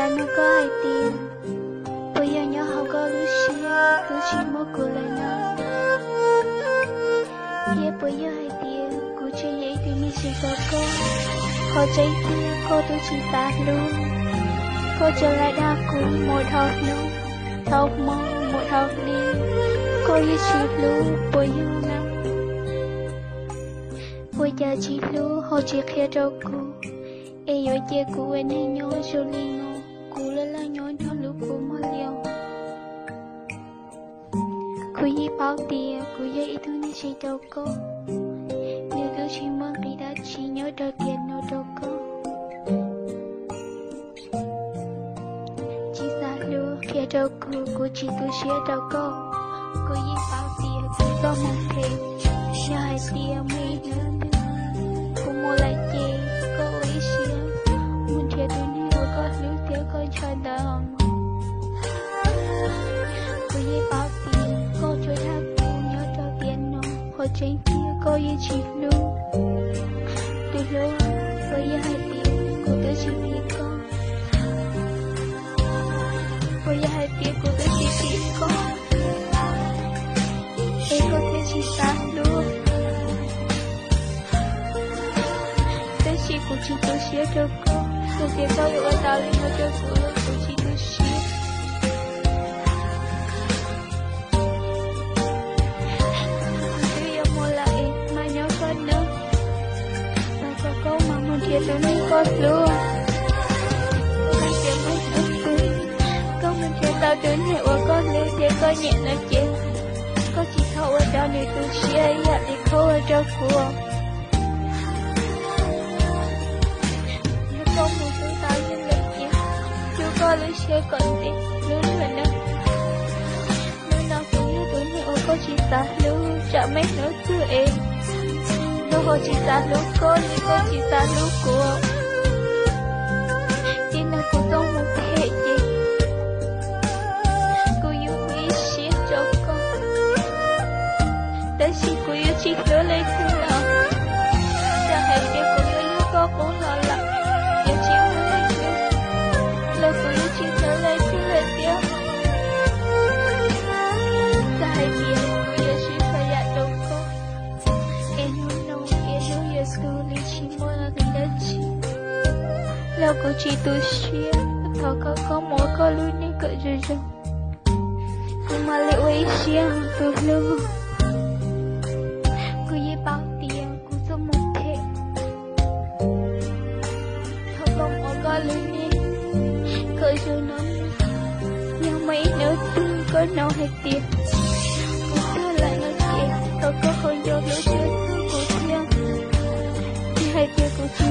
là nó có hai tiền. Bây giờ nhớ họ có lưu chỉ một cô lại nó. Giờ bây giờ hai tiền, cô chỉ vậy thì mình sẽ có con. Họ chạy tiền, cô tôi chỉ ta luôn. Cô trở lại đa cũng một học luôn. Học mong một học đi. Cô như chỉ luôn, bây giờ năm. Bây giờ chỉ luôn, họ chỉ khía cho cô. Ê yo che cô anh hay nhớ cho linh ngô. Cô là nhớ cho lúc cô mà liều. Cô yi bao tiền, cô yi ít thứ này chỉ đâu cô. Nếu tôi chỉ mong khi đã chỉ nhớ cho tiền nó đâu cô. Chỉ xa lưu khía cho cô chỉ tôi xía cho cô. Cô yi bao tiền, cô có một thêm. Cho hai tiền mấy nữa. Cô mua lại chê, cô ý xía. Muốn thiệt tôi này có lưu tiếc con cho đồng. Cô yi bao tiền, cô cho thác cô nhớ cho tiền nó. Hồi trên kia cô yi chỉ lưu. Từ lúc bây giờ hai tiền, cô tới chỉ biết con. Bây giờ hai tiền, cô tới chỉ biết con. Ê có thể chỉ xa luôn. Tới chỉ cô chỉ tôi xía cho cô. Cô kia có yêu ở tao lên nó cho cô chỉ tôi xía. Bây giờ mua lại mà nhớ con nữa. Mà cho cô mà muốn thiệt tôi nên con luôn. Mà thiệt mới nữa tôi. Cô mình thiệt tao đến hệ của con lưu thiệt con nhẹ nó chết. Có chỉ thâu ở đó nếu tôi xía dạ thì khâu ở đó cô. Nếu con muốn tôi tao nhân lực chứ. Chú có lưu xía còn gì. Lưu nữa nữa. Lưu nào cũng như tôi hiểu có chỉ ta lưu. Chả mấy nữa cứ em. Lưu có chỉ ta lưu cô. Nhưng có chỉ ta lưu cô. Chỉ là cô không muốn thể gì. Cô yêu quý xía cho con. Tới khi cô yêu chỉ nhớ lấy thứ nào. Chẳng hãy để cô yêu có cũng lo lắng. Yêu chỉ nhớ lấy thứ. Là cô yêu chỉ nhớ lấy thứ là tiếc. Chẳng hãy để cô yêu chỉ phải dạy đâu cô. Em know yêu school lý chỉ mua là cái đất chỉ. Là cô chỉ tôi xuyên. Thảo có mỗi có lưu ní cỡ rồi rồi. Cô mà lại quay xuyên tôi lưu. Cô yi bao tiền, cô giúp một thế. Thảo không có lưu ní. Cỡ rồi nó. Nhưng mấy nữa tương có nào hay tiền. Cô thơ lại nó tiền. Thảo có không vô lưu chưa thứ cô thiên. Thì hai tiền cô chỉ